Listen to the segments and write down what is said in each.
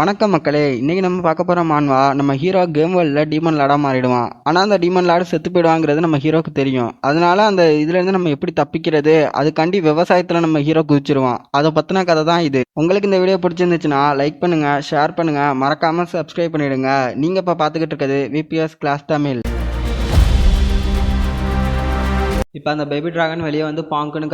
வணக்கம் மக்களே, இன்னைக்கு நம்ம பார்க்க போற மான்வா நம்ம ஹீரோ கேம் வேர்ல்ட்ல டீமன் லார்டா மாறிடுவான். ஆனா அந்த டீமன் லார்டு செத்து போயிடுவாங்கிறது நம்ம ஹீரோக்கு தெரியும். அதனால அந்த இதுல இருந்து நம்ம எப்படி தப்பிக்கிறது, அதுக்காண்டி விவசாயத்துல நம்ம ஹீரோ குதிச்சிருவான். அதை பத்தின கதை தான் இது. உங்களுக்கு இந்த வீடியோ பிடிச்சிருந்துச்சுன்னா லைக் பண்ணுங்க, ஷேர் பண்ணுங்க, மறக்காம சப்ஸ்கிரைப் பண்ணிடுங்க. நீங்க இப்ப பாத்துக்கிட்டு இருக்கிறது விபிஎஸ் கிளாஸ் தமிழ். இப்போ அந்த பேபி டிராகன் வெளியே வந்து பாங்குன்னு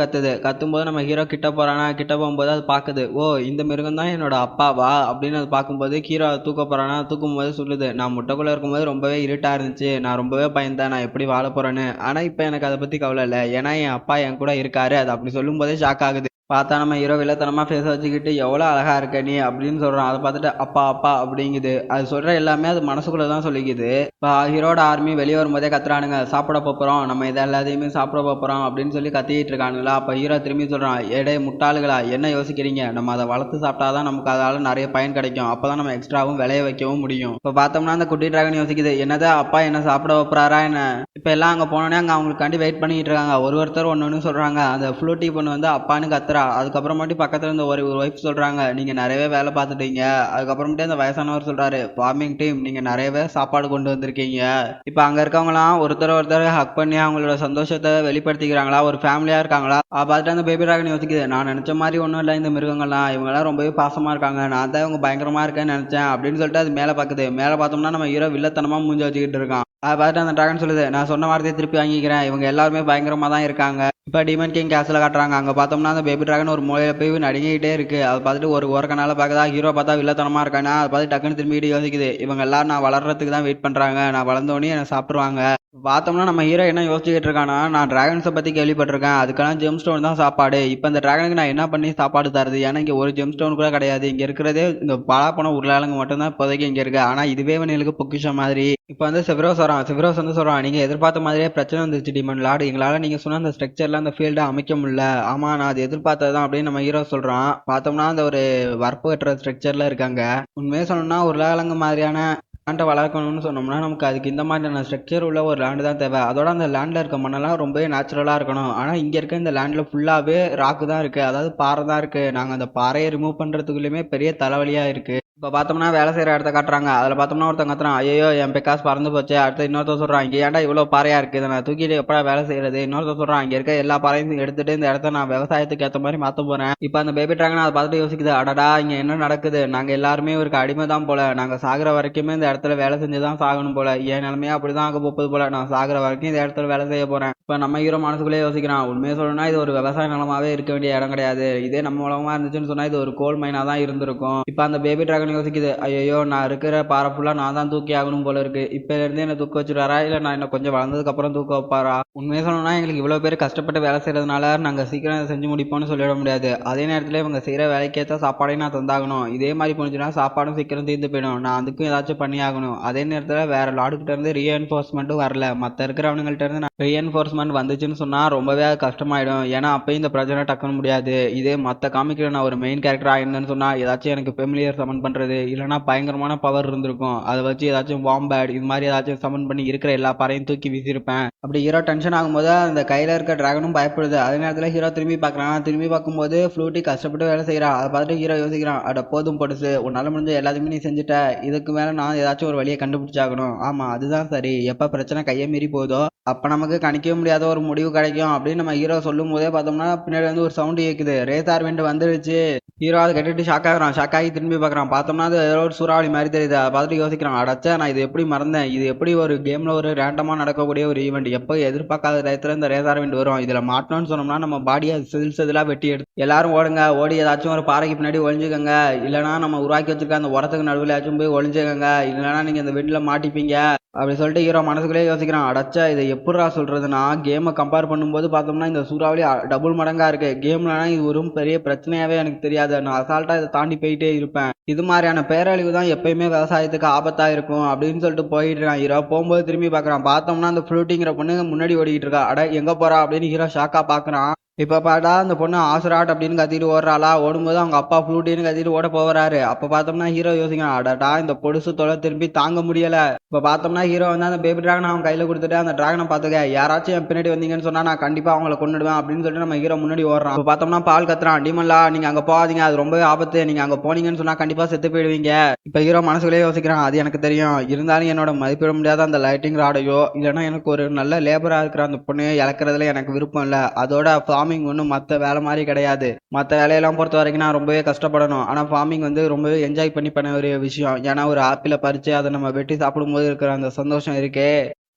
கத்தும்போது நம்ம ஹீரோ கிட்ட போறானா, கிட்ட போகும்போது அது பார்க்குது. ஓ, இந்த மிருகம் தான் என்னோட அப்பாவா அப்படின்னு அது பார்க்கும்போது ஹீரோ அதை தூக்க போறானா, தூக்கும் போது சொல்லுது, நான் முட்டைக்குள்ள இருக்கும்போது ரொம்பவே இருட்டா இருந்துச்சு, நான் ரொம்பவே பயந்தேன், நான் எப்படி வாழ போறேன்னு. ஆனா இப்போ எனக்கு அதை பத்தி கவலை இல்லை, ஏன்னா என் அப்பா என் கூட இருக்காரு. அது அப்படி சொல்லும் போதே ஷாக் ஆகுது. பார்த்தா நம்ம ஹீரோ வில்லத்தனமா ஃபேஸ வச்சுக்கிட்டு எவ்வளோ அழகா இருக்க நீ அப்படின்னு சொல்றான். அதை பார்த்துட்டு அப்பா அப்பா அப்படிங்குது. அது சொல்ற எல்லாமே அது மனசுக்குள்ள தான் சொல்லிக்குது. இப்போ ஹீரோட ஆர்மி வெளியே வரும்போதே கத்துறானுங்க, சாப்பிட போறோம், நம்ம இதை எல்லாத்தையுமே சாப்பிட போறோம் அப்படின்னு சொல்லி கத்திட்டு இருக்கானுங்களா. அப்போ ஹீரோ திரும்பி சொல்றான், எடே முட்டாளுகளா, என்ன யோசிக்கிறீங்க, நம்ம அதை வளர்த்து சாப்பிட்டாதான் நமக்கு அதால நிறைய பயன் கிடைக்கும், அப்பதான் நம்ம எக்ஸ்ட்ராவும் விளைய வைக்கவும் முடியும். இப்போ பார்த்தோம்னா அந்த குட்டி டிராகன் யோசிக்குது, என்னது அப்பா என்ன சாப்பிட வைப்பறாரா என்ன. இப்போ எல்லாம் அங்கே போனோடனே அங்கே அவங்களுக்காண்டி வெயிட் பண்ணிட்டு இருக்காங்க. ஒருத்தர் ஒன்று சொல்றாங்க. அந்த ஃப்ளூட்டி பொண்ணு வந்து அப்பான்னு கத்துறா. அதுக்கப்புறமாட்டி பக்கத்துல இருந்த ஒரு ஒய்ஃப் சொல்றாங்க, நீங்க நிறையவே வேலை பார்த்துட்டீங்க. அதுக்கப்புறமேட்டு அந்த வயசானவர் சொல்றாரு, ஃபார்மிங் டீம் நீங்க நிறையவே சாப்பாடு கொண்டு வந்திருக்கீங்க. இப்ப அங்க இருக்கவங்களாம் ஒருத்தர் ஹக் பண்ணி அவங்களோட சந்தோஷத்தை வெளிப்படுத்திக்கிறாங்களா, ஒரு ஃபேமிலியா இருக்காங்களா. பார்த்துட்டு அந்த பேபி டிராகன் யோசிக்குது, நான் நினைச்ச மாதிரி ஒன்றும் இல்லை, இந்த மிருகங்கள்லாம் இவங்கெல்லாம் ரொம்பவே பாசமா இருக்காங்க, நான் தான் இவங்க பயங்கரமா இருக்கேன்னு நினைச்சேன் அப்படின்னு சொல்லிட்டு அது மேலே பார்க்குது. மேலே பார்த்தோம்னா நம்ம ஹீரோ வில்லத்தனமா மூஞ்சி வச்சுக்கிட்டு இருக்கான். அதை பார்த்துட்டு அந்த டிராகன் சொல்லுது, நான் சொன்ன வார்த்தையை திருப்பி வாங்கிக்கிறேன், இவங்க எல்லாருமே பயங்கரமா தான் இருக்காங்க. இப்போ டிமன் கிங் கேஸ்ல காட்டுறாங்க. அங்கே பார்த்தோம்னா அந்த பேபி டிராகன் ஒரு மூலையில போய் நடுங்கிட்டே இருக்கு. அதை பார்த்துட்டு ஒரு ஓரக்கனால பார்க்குதா. ஹீரோ பார்த்தா வில்லத்தனமா இருக்கானா, அதை பார்த்து டக்குன்னு திரும்பிட்டு யோசிக்குது, இவங்க எல்லாரும் நான் வளர்றதுக்கு தான் வெயிட் பண்றாங்க, நான் வளர்ந்தோடனே என்னை சாப்பிடுவாங்க. பார்த்தோம்னா நம்ம ஹீரோ என்ன யோசிச்சுக்கிட்டு இருக்கானா, நான் டிராகன்ஸை பற்றி கேள்விப்பட்டிருக்கேன், அதுக்கெல்லாம் ஜெம் ஸ்டோன் தான் சாப்பாடு. இப்போ இந்த டிராகனுக்கு நான் என்ன பண்ணி சாப்பாடு தருது, ஏன்னா இங்கே ஒரு ஜெம் ஸ்டோன் கூட கிடையாது. இங்கே இருக்கிறதே இந்த பலாப்பணம் உருளைக்கிழங்கு மட்டும்தான் இப்போதைக்கு இங்கே இருக்கு. ஆனால் இதுவே இவனுக்கு பொக்கிஷம் மாதிரி. இப்போ வந்து செவ்ரோஸ் வரான். செவ்ரோஸ் வந்து சொல்கிறான், நீங்கள் எதிர்பார்த்த மாதிரியே பிரச்சனை வந்துருச்சு டீமன் லார்டு, எங்களால் நீங்கள் சொன்ன அந்த ஸ்ட்ரக்சரில் அந்த ஃபீல்டை அமைக்க முடியல. ஆமாம், நான் அது எதிர்பார்த்தது தான் அப்படின்னு நம்ம ஹீரோ சொல்கிறான். பார்த்தோம்னா அந்த ஒரு வரப்பு கட்டுற ஸ்ட்ரக்சரில் இருக்காங்க. உண்மையே சொல்லணும்னா உருளைக்கிழங்கு மாதிரியான லேண்டை வளர்க்கணும்னு சொன்னோம்னா நமக்கு அதுக்கு இந்த மாதிரியான ஸ்ட்ரக்சர் உள்ள ஒரு லேண்டு தான் தேவை. அதோட அந்த லேண்டில் இருக்க மண்ணெல்லாம் ரொம்பவே நேச்சுரலாக இருக்கணும். ஆனால் இங்கே இருக்க இந்த லேண்டில் ஃபுல்லாகவே ராக்கு தான் இருக்குது, அதாவது பாறை தான் இருக்குது. நாங்கள் அந்த பாறையை ரிமூவ் பண்ணுறதுக்குள்ளேயுமே பெரிய தலைவலியாக இருக்குது. இப்போ பார்த்தோம்னா வேலை செய்கிற இடத்த காட்டுறாங்க. அதில் பார்த்தோம்னா ஒருத்தன் கத்துறான், ஐயோ என் பெக்காஸ் பறந்து போச்சு. அடுத்து இன்னொருத்தர் சொல்கிறான், இங்கே ஏன்டா இவ்வளோ பாறையாக இருக்குது, இதை நான் தூக்கிட்டு எப்படா வேலை செய்கிறது. இன்னொருத்தர் சொல்கிறான், இங்கே இருக்க எல்லா பாறையும் எடுத்துகிட்டு இந்த இடத்த நான் விவசாயத்துக்கு ஏற்ற மாதிரி மாற்ற போகிறேன். இப்போ அந்த பேபி டிராகன் அதை பார்த்துட்டு யோசிக்குது, அடடா இங்கே என்ன நடக்குது, நாங்கள் எல்லாருமே ஒரு அடிமை தான் போல, நாங்கள் சாகிற வரைக்குமே இந்த இடத்துல வேலை செஞ்சு தான் சாகணும் போல, என் நிலைமையா அப்படி தான் ஆக போகுது போல, நான் சாகிற வரைக்கும் இந்த இடத்துல வேலை செய்ய போகிறேன். இப்போ நம்ம ஹீரோ மனசுக்குள்ளே யோசிக்கிறான், உண்மையை சொல்லணும்னா இது ஒரு விவசாய நிலமாவே இருக்க வேண்டிய இடம் கிடையாது, இதே நம்ம உலகமாக இருந்துச்சுன்னு சொன்னால் இது ஒரு கோல் மைனாக தான் இருந்திருக்கும். இப்போ அந்த பேபி டிராகன் யோசிக்குது, ஐயோ நான் இருக்கிற பாறை ஃபுல்லாக நான் தான் தூக்கி ஆகணும் போல இருக்கு, இப்போ இருந்து என்ன தூக்க வச்சுருவாரா, இல்லை நான் இன்னும் கொஞ்சம் வளர்ந்ததுக்கு அப்புறம் தூக்க வைப்பாரா. உண்மையை சொல்லணும்னா எங்களுக்கு இவ்வளோ பேர் கஷ்டப்பட்டு வேலை செய்யறதுனால நாங்கள் சீக்கிரம் இதை செஞ்சு முடிப்போம்னு சொல்லிட முடியாது. அதே நேரத்தில் இவங்க செய்கிற வேலைக்கேற்ற சாப்பாடையும் நான் தந்தாகணும். இதே மாதிரி போனுச்சுன்னா சாப்பாடும் சீக்கிரம் தீர்ந்து போயிடும், நான் அதுக்கும் ஏதாச்சும் பண்ணி ஆகணும். அதே நேரத்தில் வேற லாடுகிட்ட இருந்து ரீஎன்ஃபோர்ஸ்மெண்ட்டும் வரல, மற்ற இருக்கிறவனுங்கள்ட்ட இருந்து ரீஎன்ஃபோர்ஸ்மெண்ட் வந்துச்சுன்னு சொன்னால் ரொம்பவே கஷ்டமாயிடும். ஏன்னா அப்பயும் இந்த பிரச்சனை டக்குன்னு முடியாது. இதே மற்ற காமிக்கிற நான் ஒரு மெயின் கேரக்டராக இருந்தேன்னு சொன்னால் ஏதாச்சும் எனக்கு ஃபெமிலியர் சமன் பண்ணுறது, இல்லைனா பயங்கரமான பவர் இருந்திருக்கும், அதை வச்சு ஏதாச்சும் வாம்பேட் இது மாதிரி ஏதாச்சும் சமன் பண்ணி இருக்கிற எல்லா பாறையும் தூக்கி வீசியிருப்பேன். அப்படி ஹீரோ டென்ஷன் ஆகும்போது அந்த கையில் இருக்க டிராகனும் பயப்படுது. அதே நேரத்தில் ஹீரோ திரும்பி பார்க்குறான். திரும்பி பார்க்கும்போது ஃப்ளூட்டி கஷ்டப்பட்டு வேலை செய்கிறான். அதை பார்த்துட்டு ஹீரோ யோசிக்கிறான், அட போதும் பொடுசு, உன்னால முடிஞ்ச எல்லாத்தையுமே நீ செஞ்சுட்ட, இதுக்கு மேலே நான் ஏதாச்சும் ஒரு வழியை கண்டுபிடிச்சாகணும். ஆமாம் அதுதான் சரி, எப்போ பிரச்சனை கையை மீறி போதோ அப்போ நமக்கு கணிக்கவே முடியாத ஒரு முடிவு கிடைக்கும் அப்படின்னு நம்ம ஹீரோ சொல்லும் போதே பார்த்தோம்னா பின்னாடி வந்து ஒரு சவுண்டு கேட்குது, ரேசார் விண்டு வந்துருச்சு. ஹீரோ அதை கேட்டுட்டு ஷாக் ஆகுறான். ஷாக் ஆகி திரும்பி பார்க்குறான். பார்த்தோம்னா அது ஏதோ ஒரு சூறாவளி மாதிரி தெரியுது. அதை பார்த்துட்டு யோசிக்கிறான், அடச்சா நான் இது எப்படி மறந்தேன், இது எப்படி ஒரு கேமில் ஒரு ரேண்டமாக நடக்கக்கூடிய ஒரு ஈவெண்ட், எப்போ எதிர்பார்க்காத டயத்தில் இந்த ரேசார் விண்டு வரும், இதில் மாட்டோம்னு சொன்னோம்னா நம்ம பாடியை செதிலாக வெட்டி எடுத்து எல்லாரும் ஓடுங்க, ஓடி ஏதாச்சும் ஒரு பாறைக்கு பின்னாடி ஒளிஞ்சுக்கங்க, இல்லைனா நம்ம உருவாக்கி வச்சிருக்க அந்த உரத்துக்கு நடுவில் ஏதாச்சும் போய் ஒளிஞ்சுக்கங்க, இல்லைனா நீங்கள் இந்த விண்டில் மாட்டிப்பீங்க அப்படி சொல்லிட்டு ஹீரோ மனசுக்குள்ளே யோசிக்கிறான், அடச்சா இதை எப்படா சொல்றதுன்னா கேமை கம்பேர் பண்ணும்போது பார்த்தோம்னா இந்த சூறாவளி டபுள் மடங்கா இருக்கு. கேம்லனா இது ஒரு பெரிய பிரச்சனையாவே எனக்கு தெரியாது, நான் அசால்ட்டா இதை தாண்டி போயிட்டே இருப்பேன். இது மாதிரியான பேரழிவு தான் எப்பயுமே விவசாயத்துக்கு ஆபத்தா இருக்கும் அப்படின்னு சொல்லிட்டு போயிட்டு இருக்கான் ஹீரோ. போகும்போது திரும்பி பார்க்குறான். பார்த்தோம்னா அந்த ஃப்ளூட்டிங்கிற பொண்ணு முன்னாடி ஓடிக்கிட்டு இருக்கா. அட எங்க போறா அப்படின்னு ஹீரோ ஷாக்கா பார்க்குறான். இப்ப பாத்தா அந்த பொண்ணு ஆசுராட் அப்படின்னு கத்திட்டு ஓடுறாளா, ஓடும்போது அவங்க அப்பா ஃப்ளூட்டின்னு கத்திட்டு ஓட போறாரு. அப்ப பார்த்தோம்னா ஹீரோ யோசிக்கிறான், அடடா இந்த பொடுசு தொலை திரும்பி தாங்க முடியல. இப்ப பார்த்தோம்னா ஹீரோ வந்து அந்த பேபி டிராகன் அவன் கையில கொடுத்துட்டு, அந்த டிராகனை பாத்துக்க, யாராச்சும் என் பின்னாடி வந்தீங்கன்னு சொன்னா நான் கண்டிப்பா அவங்கள கொன்னுடுவேன் அப்படின்னு சொல்லிட்டு நம்ம ஹீரோ முன்னாடி ஓடுறான். இப்ப பார்த்தோம்னா பால் கத்துறான், டீமன்லா நீங்க அங்க போகாதீங்க, அது ரொம்பவே ஆபத்து, நீங்க அங்க போனீங்கன்னு சொன்னா கண்டிப்பா செத்து போயிடுவீங்க. இப்ப ஹீரோ மனசுலயே யோசிக்கிறான், அது எனக்கு தெரியும், இருந்தாலும் என்னோட மதிப்பிட முடியாத அந்த லைட்டிங் ராடையோ இல்லைன்னா எனக்கு ஒரு நல்ல லேபரா இருக்கிற அந்த பொண்ணையோ இழக்கிறதுல எனக்கு விருப்பம் இல்ல. அதோட ஃபார்மிங் ஒன்றும் மற்ற வேலை மாதிரி கிடையாது. மற்ற வேலையெல்லாம் பொறுத்த வரைக்கும் நான் ரொம்பவே கஷ்டப்படணும். ஆனா ஃபார்மிங் வந்து ரொம்பவே என்ஜாய் பண்ணி பண்ண ஒரு விஷயம். ஏன்னா ஒரு ஆப்பிளை பறிச்சு அதை நம்ம வெட்டி சாப்பிடும்போது இருக்கிற அந்த சந்தோஷம் இருக்கே.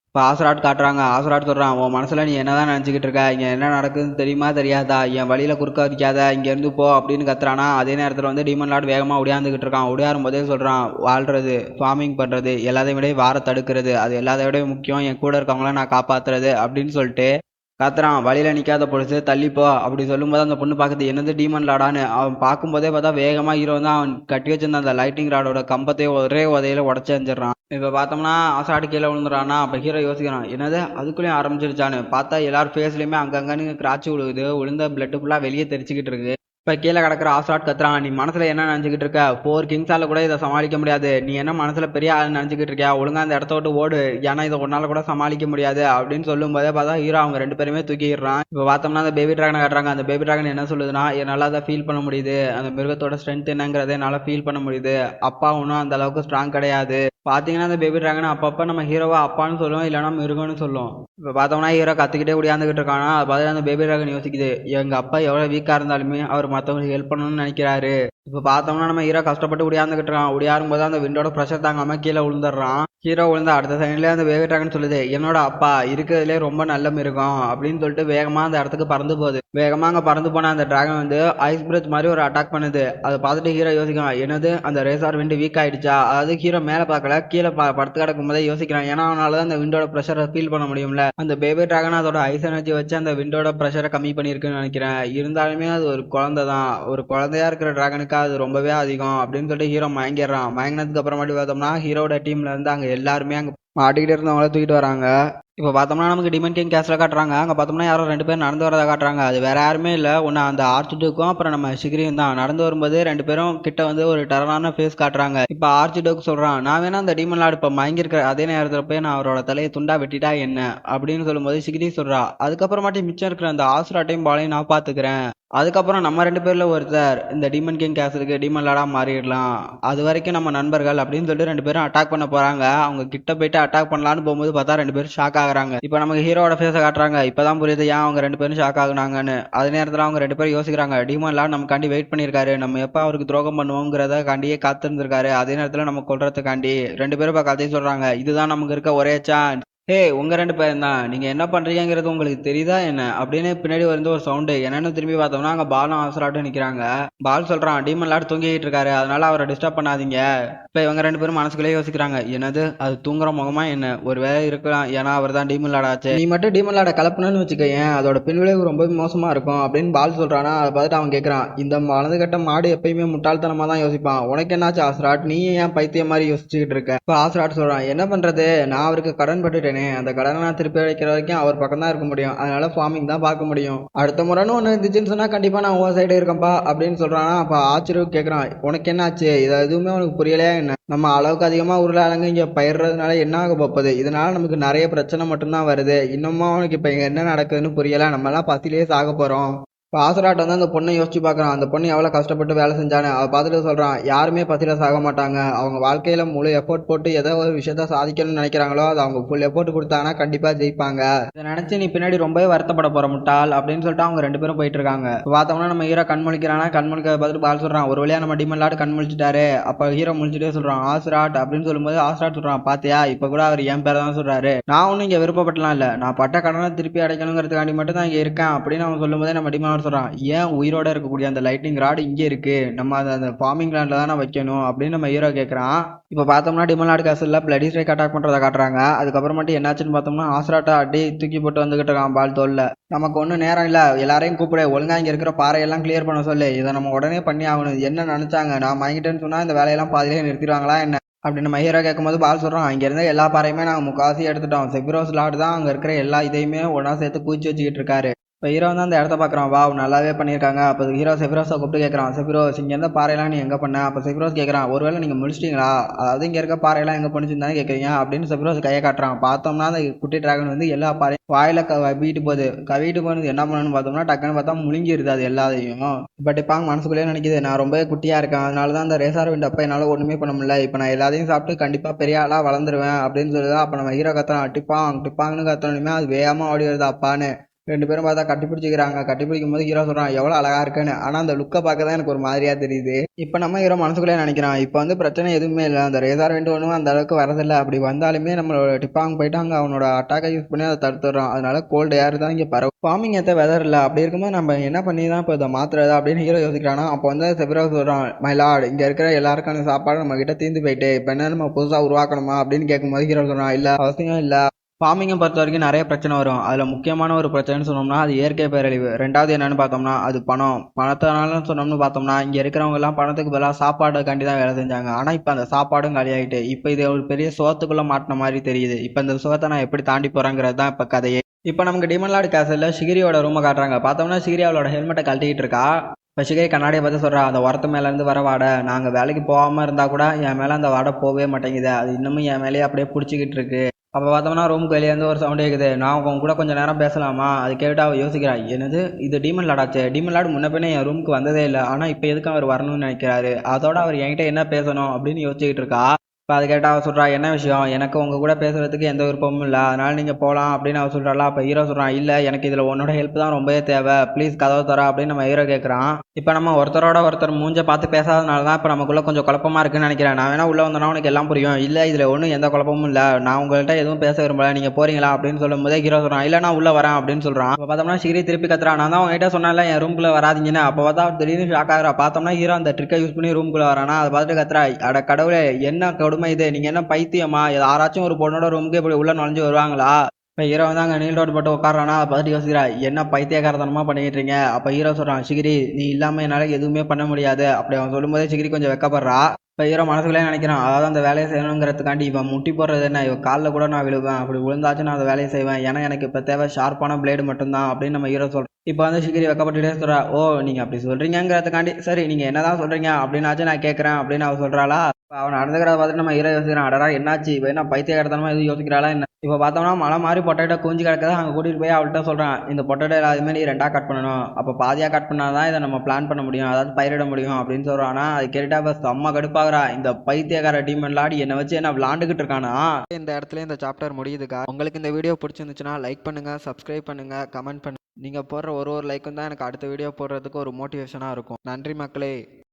இப்போ ஆசராட் காட்டுறாங்க. ஆசராட் சொல்றான், உன் மனசுல நீ என்னதான் நினைச்சுக்கிட்டு இருக்க, இங்க என்ன நடக்குதுன்னு தெரியுமா தெரியாதா, என் வழியில குறுக்க வைக்காத, இங்க இருந்து போ அப்படின்னு கத்துறானா. அதே நேரத்துல வந்து டீமன் லார்ட் வேகமா ஒடியாந்துகிட்டு இருக்கான். ஒடியாரும் போதே சொல்றான், வாழ்றது, ஃபார்மிங் பண்றது எல்லாத்தையும் விட வார தடுக்கிறது, அது எல்லாத்தையும் விட முக்கியம் என் கூட இருக்கவங்கள நான் காப்பாத்துறது அப்படின்னு சொல்லிட்டு கத்துறான். வழியில நிக்காத பொழுது தள்ளிப்போ அப்படி சொல்லும்போது அந்த பொண்ணு பாக்குது, என்னது டீமன் லாடான்னு. அவன் பார்க்கும்போதே பார்த்தா வேகமா ஹீரோ வந்து அவன் கட்டி வச்சிருந்த அந்த லைட்டிங் ராடோட கம்பத்தை ஒரே உதையில உடச்சு எறிஞ்சிடறான். இப்ப பார்த்தோம்னா ஆசாடு கீழே விழுந்துறான்னா. அப்ப ஹீரோ யோசிக்கிறான், என்னது அதுக்குள்ளேயும் ஆரம்பிச்சிருச்சான்னு. பார்த்தா எல்லாரும் ஃபேஸ்லயுமே அங்கங்கன்னு கிராச்சு விழுகுது, விழுந்த பிளட் ஃபுல்லா வெளியே தெரிச்சுக்கிட்டு இருக்கு. இப்ப கீழே கிடக்குற ஆசாட் கத்துறான், நீ மனசுல என்ன நினைச்சுக்கிட்டு இருக்க, 4 கிங்ஸால கூட இதை சமாளிக்க முடியாது, நீ என்ன மனசுல பெரிய ஆள் நினைச்சுக்கிட்டு இருக்கியா, ஒழுங்கா அந்த இடத்த விட்டு ஓடு, ஏன்னா இதை உன்னால கூட சமாளிக்க முடியாது அப்படின்னு சொல்லும் போதே பார்த்தா ஹீரோ அவங்க 2 பேருமே தூக்கிடுறான். இப்ப பார்த்தோம்னா அந்த பேபி டிராகனை காட்டுறாங்க. அந்த பேபி டிராகன் என்ன சொல்லுதுன்னா, என்னால அதை ஃபீல் பண்ண முடியுது, அந்த மிருகத்தோட ஸ்ட்ரென்த் என்னங்கிறத என்னால ஃபீல் பண்ண முடியுது, அப்பா ஒன்றும் அந்த அளவுக்கு ஸ்ட்ராங் கிடையாது. பாத்தீங்கன்னா அந்த பேபி டிராகன் அப்பப்ப நம்ம ஹீரோவா அப்பான்னு சொல்லுவோம், இல்லைன்னா மிருகம்னு சொல்லுவோம். இப்ப பார்த்தோம்னா ஹீரோ கத்துக்கிட்டே ஓடியாந்துகிட்டு இருக்கானா. அது பார்த்து அந்த பேபி டிராகன் யோசிக்குது, எங்க அப்பா எவ்வளவு வீக்கா இருந்தாலுமே அவர் மற்றவங்களுக்கு ஹெல்ப் பண்ணணும்னு நினைக்கிறாரு. இப்ப பார்த்தோம்னா நம்ம ஹீரோ கஷ்டப்பட்டு ஓடியாந்துகிட்டு இருக்கான். ஓடியாரும் போது அந்த விண்டோட ப்ரெஷர் தாங்காம கீழே விழுந்துடுறான். ஹீரோ விழுந்த அடுத்த செகண்ட்லேயே அந்த பேபி டிராகன் சொல்லுது, என்னோட அப்பா இருக்கிறதுலே ரொம்ப நல்ல மிருகம் அப்படின்னு சொல்லிட்டு வேகமா அந்த இடத்துக்கு பறந்து போகுது. வேகமா அங்க பறந்து போன அந்த டிராகன் வந்து ஐஸ் பிரத் மாதிரி ஒரு அட்டாக் பண்ணுது. அதை பார்த்துட்டு ஹீரோ யோசிக்கிறான், என்னது அந்த ரேசார் விண்டு வீக் ஆயிடுச்சா. அதாவது ஹீரோ மேல பார்க்கல, கீழே படுத்து கிடக்கும் போதே யோசிக்கிறான். ஏன்னா அவனால அந்த விண்டோட ப்ரெஷரை ஃபீல் பண்ண முடியும்ல. அந்த பேபி டிராகன் அதோட ஐஸ் எனர்ஜி வச்சு அந்த விண்டோட ப்ரெஷரை கம்மி பண்ணியிருக்குன்னு நினைக்கிறேன். இருந்தாலுமே அது ஒரு குழந்தை தான், ஒரு குழந்தையா இருக்கிற டிராகனுக்கு அது ரொம்பவே அதிகம் அப்படின்னு சொல்லிட்டு ஹீரோ மயங்கிடுறான். மயங்கினதுக்கு அப்புறமாட்டி பார்த்தோம்னா ஹீரோட டீம்ல இருந்து அங்க எல்லாருமே அங்க மாட்டிக்கிட்டு இருந்தவங்கள தூக்கிட்டு வராங்க. இப்போ பார்த்தோம்னா நமக்கு டிமன் கிங் கேஸ்ல காட்டுறாங்க. அங்கே பார்த்தோம்னா யாரோ 2 பேர் நடந்து வரதை காட்டுறாங்க. அது வேற யாருமே இல்லை, ஒன்று அந்த ஆர்ச்சிடோக்கும் அப்புறம் நம்ம சிகிரியும் தான். நடந்து வரும்போது 2 பேரும் கிட்ட வந்து ஒரு டெரரான ஃபேஸ் காட்டுறாங்க. இப்போ ஆர்ச்சிடோக்கு சொல்றான், நான் வேணா அந்த டீமன் லார்டு இப்போ மயங்கிருக்கிற அதே நேரத்தில் போய் நான் அவரோட தலையை துண்டா வெட்டிட்டா என்ன அப்படின்னு சொல்லும்போது சிகிரி சொல்றா, அதுக்கப்புறமாட்டி மிச்சம் இருக்கிற அந்த ஆசுராட்டையும் பாலையும் நான் பாத்துக்கிறேன், அதுக்கப்புறம் நம்ம 2 பேர்ல ஒருத்தர் இந்த டீமன் கிங் கேசலுக்கு டீமன் லார்டா மாறிடலாம், அது வரைக்கும் நம்ம நண்பர்கள் அப்படின்னு சொல்லிட்டு 2 பேரும் அட்டாக் பண்ண போறாங்க. அவங்க கிட்ட போயிட்டு அட்டாக் பண்ணலான்னு போகும்போது பார்த்தா 2 பேரும் ஷாக் ஆகுறாங்க. இப்போ நமக்கு ஹீரோட ஃபேஸை காட்டுறாங்க. இப்பதான் புரியுது ஏன் அவங்க 2 பேரும் ஷாக் ஆகுனாங்கன்னு. அதே நேரத்தில் அவங்க 2 பேரும் யோசிக்கிறாங்க, டீமன் லார்ட் நமக்காண்டி வெயிட் பண்ணியிருக்காரு, நம்ம எப்போ அவருக்கு துரோகம் பண்ணுவோங்கிறத காண்டியே காத்திருந்திருக்காரு, அதே நேரத்தில் நம்ம கொல்றதுக்காண்டி. 2 பேரும் இப்போ கதையை சொல்றாங்க, இதுதான் நமக்கு இருக்க ஒரே சான்ஸ். ஹே உங்க 2 பேரும் தான், நீங்க என்ன பண்றீங்கிறது உங்களுக்கு தெரியுதா என்ன அப்படின்னு பின்னாடி வந்து ஒரு சவுண்டு. என்னன்னு திரும்பி பார்த்தோம்னா அங்க பாலும் அவசராட்டும் நிக்கிறாங்க. பால் சொல்றான், டீமன் லார்ட் தூங்கிட்டு இருக்காரு, அதனால அவரை டிஸ்டர்ப் பண்ணாதீங்க. இப்ப இவங்க 2 பேரும் மனசுக்குள்ளே யோசிக்கிறாங்க, என்னது அது தூங்குற முகமா என்ன, ஒரு வேலை இருக்கலாம், ஏன்னா அவர் தான் டீமன் லார்ட் ஆச்சு, நீ மட்டும் டீமன் லார்டை கலப்பணும்னு வச்சுக்கேன், அதோட பின்விளைவு ரொம்ப மோசமா இருக்கும் அப்படின்னு பால் சொல்றானா. அதை பார்த்துட்டு அவன் கேட்கறான், இந்த வலது கட்ட மாடு எப்பயுமே முட்டாள்தனமா தான் யோசிப்பான், உனக்கு என்னாச்சு ஆசராட், நீ ஏன் பைத்தியம் மாதிரி யோசிச்சுக்கிட்டு இருக்க. இப்ப ஆசராட் சொல்றான், என்ன பண்றது, நான் அவருக்கு கடன் பட்டுட்டேனே, அந்த கடனை நான் திருப்பி அடைக்கிற வரைக்கும் அவர் பக்கம் தான் இருக்க முடியும், அதனால ஃபார்மிங் தான் பார்க்க முடியும், அடுத்த முறைன்னு ஒன்று இருந்துச்சுன்னு சொன்னா கண்டிப்பா நான் உன் சைடு இருக்கேன்ப்பா அப்படின்னு சொல்றானா. அப்ப ஆச்சரியம் கேட்கறான், உனக்கு என்ன ஆச்சு, இது எதுவுமே உனக்கு புரியலையா என்ன, நம்ம அளவுக்கு அதிகமா உருளாலங்க இங்க பயிர்றதுனால என்ன ஆக போகுது, இதனால நமக்கு நிறைய பிரச்சனை மட்டும்தான் வருது, இன்னுமா உனக்கு இப்ப இங்க என்ன நடக்குதுன்னு புரியல, நம்ம எல்லாம் பசிலேயே சாக போறோம். இப்போ ஆசராட் வந்து அந்த பொண்ணை யோசிச்சு பார்க்குறான், அந்த பொண்ணு எவ்வளோ கஷ்டப்பட்டு வேலை செஞ்சானு. அதை பார்த்துட்டு சொல்கிறான், யாருமே பசியில் சாக மாட்டாங்க, அவங்க வாழ்க்கையில் முழு எஃபோர்ட் போட்டு ஏதோ ஒரு விஷயத்த சாதிக்கணும்னு நினைக்கிறாங்களோ அது அவங்க ஃபுல் எஃபோர்ட் கொடுத்தாங்கன்னா கண்டிப்பாக ஜெயிப்பாங்க, இதை நினச்சி நீ பின்னாடி ரொம்பவே வருத்தப்பட போகிற முட்டாள் அப்படின்னு சொல்லிட்டு அவங்க 2 பேரும் போயிட்டு இருக்காங்க. இப்போ பார்த்தோம்னா நம்ம ஹீரோ கண்மொழிக்கிறானா, கண்மொழிக்க பார்த்துட்டு பால் சொல்கிறான், ஒரு வழியாக நம்ம டீமன் லார்ட் கண்மொழிச்சிட்டாரு. அப்போ ஹீரோ முடிச்சுட்டே சொல்கிறான் ஆசராட் அப்படின்னு சொல்லும்போது ஆசராட் சொல்கிறான், பாத்தியா இப்போ கூட அவர் என் பேரை தான் சொல்கிறாரு, நான் ஒன்றும் இங்கே விருப்பப்பட்டலாம் இல்லை, நான் பட்ட கடனை திருப்பி அடைக்கணுங்கிறதுக்காண்டி மட்டும் தான் இங்கே இருக்கேன் அப்படின்னு அவன் சொல்லும்போதே நம்ம டீமன் சொல்றான், ஏன் உயிரோட இருக்கக்கூடிய அந்த லைட்டிங் ராட் இங்கே இருக்கு, நம்ம அதை அந்த ஃபார்மிங் லேண்ட்ல தானே வைக்கணும் அப்படின்னு நம்ம ஹீரோ கேட்கறான். இப்போ பார்த்தோம்னா டிமன் லார்ட் கேசல்ல பிளடி ஸ்ட்ரைக் அட்டாக் பண்றதை காட்டுறாங்க. அதுக்கப்புறமேட்டு என்னாச்சுன்னு பார்த்தோம்னா ஆசராட்டா அடி தூக்கி போட்டு வந்துகிட்டு இருக்கான் பால் தோல்ல. நமக்கு ஒன்றும் நேரம் இல்லை, எல்லாரையும் கூப்பிட, ஒழுங்கா இங்கே இருக்கிற பாறையெல்லாம் கிளியர் பண்ண சொல்லு, இதை நம்ம உடனே பண்ணி ஆகணும், என்ன நினைச்சாங்க நான் வாங்கிட்டேன்னு சொன்னா இந்த வேலையெல்லாம் பாதியிலே நிறுத்திடுவாங்களா என்ன அப்படின்னு நம்ம ஹீரோ கேட்கும்போது பால் சொல்றான், இங்க இருந்த எல்லா பாறையுமே நாங்கள் முக்காசி எடுத்துட்டோம், செபிரோஸ் லார்டு தான் அங்கே இருக்கிற எல்லா இதையுமே ஒன்றா சேர்த்து குவிச்சு வச்சுக்கிட்டு இருக்காரு, இப்போ ஹீரோ வந்து அந்த இடத்த பார்க்குறான். வாவ் நல்லாவே பண்ணியிருக்காங்க. அப்போ ஹீரோ செஃபிரோஸை கூப்பிட்டு கேட்குறான். செஃபிரோஸ் இங்கே இருந்த பாறையெல்லாம் நீ எங்கே பண்ண? அப்போ செஃபிரோஸ் கேட்குறான், ஒருவேளை நீங்கள் முடிச்சிட்டீங்களா? அதாவது இங்கே இருக்க பாறையெல்லாம் எங்கே பண்ணிச்சுன்னு தானே கேட்குறீங்க அப்படின்னு செஃபிரோஸ் கையை காட்டுறான். பார்த்தோம்னா அந்த குட்டி டிராகன் வந்து எல்லா பாறையும் வாயில் கவிட்டு போகுது. கவிட்டு போனது என்ன பண்ணணும்னு பார்த்தோம்னா டக்குன்னு பார்த்தா முழுங்கிருது அது எல்லாத்தையும். இப்போ டிப்பாங்க மனசுக்குள்ளேயே நினைக்குது, நான் ரொம்ப குட்டியாக இருக்கேன், அதனால தான் அந்த ரேசார் விண்ட் அப்போ என்னால் ஒன்றுமே பண்ண முடியல. இப்போ நான் எல்லாத்தையும் சாப்பிட்டு கண்டிப்பாக பெரிய ஆளாக வளர்ந்துருவேன் அப்படின்னு சொல்லுதா. அப்போ நம்ம ஹீரோ கத்துறான், டிப்பாங் டிப்பாங்கன்னு கத்தணுமே அது வேகமாக ஓடி வருது அப்பான்னு. ரெண்டு பேரும் பார்த்தா கட்டி பிடிச்சிக்கிறாங்க. கட்டி பிடிக்கும் போது ஹீரோ சொல்கிறான் எவ்வளோ அழகா இருக்குன்னு. ஆனால் அந்த லுக்கை பார்க்க தான் எனக்கு ஒரு மாதிரியாக தெரியுது. இப்போ நம்ம ஹீரோ மனசுக்குள்ளே நினைக்கிறான், இப்போ வந்து பிரச்சனை எதுவுமே இல்லை, அந்த ரேசார் வெண்ட் ஒன்றும் அந்த அளவுக்கு வரதில்லை. அப்படி வந்தாலுமே நம்மளோட டிப்பாங்க போயிட்டு அங்கே அவனோட அட்டாக்கை யூஸ் பண்ணி அதை தடுத்துடுறான். அதனால கோல்டு ஏர் தான் இங்கே பரவும். ஃபார்மிங் ஏற்ற வெதர் இல்லை. அப்படி இருக்கும்போது நம்ம என்ன பண்ணி தான் இப்போ இதை மாற்றுறது அப்படின்னு ஹீரோ யோசிக்கிறானா. அப்போ வந்து செப்ரோ சொல்கிறான், மை லார்ட் இங்கே இருக்கிற எல்லாருக்கான சாப்பாடு நம்ம கிட்ட தீர்ந்து போயிட்டு இப்போ என்ன நம்ம புதுசாக உருவாக்கணுமா அப்படின்னு கேட்கும்போது ஹீரோ சொல்கிறான், இல்லை அவசியம் இல்லை. ஃபார்மிங்கை பொறுத்த வரைக்கும் நிறைய பிரச்சனை வரும். அதில் முக்கியமான ஒரு பிரச்சனைன்னு சொன்னோம்னா அது இயற்கை பேரழிவு. ரெண்டாவது என்னன்னு பார்த்தோம்னா அது பணம். பணத்தினாலும் சொன்னோம்னு பார்த்தோம்னா இங்கே இருக்கிறவங்க எல்லாம் பணத்துக்கு பதிலாக சாப்பாடுக்காண்டி தான் வேலை செஞ்சாங்க. ஆனால் இப்போ அந்த சாப்பாடும் காலியாகிட்டு இப்போ இது ஒரு பெரிய சோத்துக்குள்ளே மாட்டின மாதிரி தெரியுது. இப்போ இந்த சோத்தை நான் எப்படி தாண்டி போகிறேங்கிறது தான் இப்போ கதையே. இப்போ நமக்கு டீமன் லார்ட் கேசலில் ஷிகிரியோட ரூமை காட்டுறாங்க. பார்த்தோம்னா ஷிகிரி அவளோட ஹெல்மெட்டை கழட்டிக்கிட்டு இருக்கா. இப்போ ஷிகிரி கண்ணாடியை பார்த்து சொல்கிறா, அந்த உரத்து மேலேருந்து வர வாடை நாங்கள் வேலைக்கு போகாமல் இருந்தால் கூட என் மேலே அந்த வாடை போகவே மாட்டேங்குது, அது இன்னமும் என் மேலேயே அப்படியே பிடிச்சிக்கிட்டு இருக்கு. அப்போ பார்த்தோம்னா ரூமுக்கு வெளியே இருந்து ஒரு சவுண்ட் கேட்குது. நான் உங்க கூட கொஞ்சம் நேரம் பேசலாமா? அது கேட்டு அவள் யோசிக்கிறா, என்னது இது டீமன் லார்டாச்சே, டீமன் லார்டு முன்ன பின்னே என் ரூமுக்கு வந்ததே இல்லை, ஆனால் இப்போ எதுக்கு அவர் வரணும்னு நினைக்கிறாரு, அதோட அவர் என்கிட்ட என்ன பேசணும் அப்படின்னு யோசிச்சுக்கிட்டு இருக்கா. இப்போ அது கேட்டால் அவள் சொல்கிறா, என்ன விஷயம், எனக்கு உங்கள் கூட பேசுகிறதுக்கு எந்த விருப்பமும் இல்லை, அதனால் நீங்கள் போகலாம் அப்படின்னு அவள் சொல்கிறாளா. அப்போ ஹீரோ சொல்கிறான், இல்லை எனக்கு இதில் உன்னோட ஹெல்ப் தான் ரொம்பவே தேவை, ப்ளீஸ் கதவை தர அப்படின்னு நம்ம ஹீரோ கேட்குறான். இப்போ நம்ம ஒருத்தரோட ஒருத்தர் மூஞ்ச பார்த்து பேசாதனால தான் இப்போ நமக்குள்ளே கொஞ்சம் குழப்பமாக இருக்குன்னு நினைக்கிறேன். நான் வேணா உள்ளே வந்தோன்னா உனக்கு எல்லாம் புரியும். இல்லை இதில் ஒன்றும் எந்த குழப்பமும் இல்லை, நான் உங்கள்கிட்ட எதுவும் பேச விரும்பல, நீங்கள் போகிறீங்களா அப்படின்னு சொல்லும் போதே ஹீரோ சொல்கிறான், இல்லை நான் உள்ளே வரேன் அப்படின்னு சொல்கிறான். அப்போ பார்த்தோம்னா ஷிகிரி திருப்பி கத்துறான், நான் தான் உங்ககிட்ட சொன்னால என் ரூம்குள்ளே வராதிங்கன்னு. அப்போ பார்த்தா திடீர்னு ஷாக் ஆகிறா. பார்த்தோம்னா ஹீரோ அந்த ட்ரிக்கை யூஸ் பண்ணி ரூம்குள்ளே வரானா. அதை பார்த்துட்டு கத்துறா, அட கடவுளே என்ன கொடுமை இது, நீங்கள் என்ன பைத்தியமா, யாராச்சும் ஒரு பொண்ணோட ரூமுக்கு இப்படி உள்ள நுழைஞ்சு வருவாங்களா? இப்போ ஹீரோ வந்து அங்கே நீல் ரோடு போட்டு உட்காரானா. அதை பார்த்துட்டு யோசிக்கிறா, என்ன பைத்தியக்காரத்தனமாக பண்ணிக்கிட்டு இருக்கீங்க. அப்போ ஹீரோ சொல்கிறான், ஷிகிரி நீ இல்லாமல் என்னால் எதுவுமே பண்ண முடியாது அப்படி அவன் சொல்லும்போதே ஷிகிரி கொஞ்சம் வெக்கப்படுறா. இப்போ ஹீரோ மனசுக்குள்ளே நினைக்கிறான், அதாவது அந்த வேலையை செய்யணுங்கிறதுக்காண்டி இவன் முட்டி போடுறது என்ன, இவன் காலில் கூட நான் விழுவேன், அப்படி விழுந்தாச்சும் நான் அந்த வேலையை செய்வேன், ஏன்னா எனக்கு இப்போ தேவை ஷார்ப்பான பிளேடு மட்டும்தான் அப்படின்னு நம்ம ஹீரோ சொல்கிறோம். இப்போ வந்து ஷிகிரி வெக்கப்பட்டுட்டே சொல்கிறா, ஓ நீங்கள் அப்படி சொல்கிறீங்கிறதுக்காண்டி சரி நீங்கள் என்ன தான் சொல்கிறீங்க அப்படின்னாச்சும் நான் கேட்குறேன் அப்படின்னு அவள் சொல்கிறாளா. அவன் நடந்துக்கிறத பார்த்துட்டு நம்ம ஹீரோ யோசிக்கிறான், அடடா என்னாச்சு இவ என்ன பைத்தியக்காரத்தனமா எதுவும் யோசிக்கிறாளா என்ன. இப்போ பார்த்தோம்னா மலை மாதிரி பொட்டேட்டோ கூஞ்சி கிடக்குது. அங்கே கூட்டிகிட்டு போய் அவள்கிட்ட சொல்கிறான், இந்த பொட்டேட்டோ எல்லாத்தையுமே நீ ரெண்டாக கட் பண்ணணும், அப்போ பாதியாக கட் பண்ணால் தான் இதை நம்ம பிளான் பண்ண முடியும், அதாவது பயிரிட முடியும் அப்படின்னு சொல்கிறான். ஆனால் அது கேட்டுட்டா இப்போ செம்ம கடுப்பாகிறா. இந்த பைத்தியக்கார டீமன் லார்டு என்னை வச்சு என்ன விளாண்டுக்கிட்டு இருக்கானா. இந்த இடத்துல இந்த சாப்டர் முடியுதுக்கா. உங்களுக்கு இந்த வீடியோ பிடிச்சிருந்துச்சுன்னா லைக் பண்ணுங்கள், சப்ஸ்கிரைப் பண்ணுங்கள், கமெண்ட் பண்ணுங்கள். நீங்கள் போடுற ஒரு லைக்கும் தான் எனக்கு அடுத்த வீடியோ போடுறதுக்கு ஒரு மோட்டிவேஷனாக இருக்கும். நன்றி மக்களே.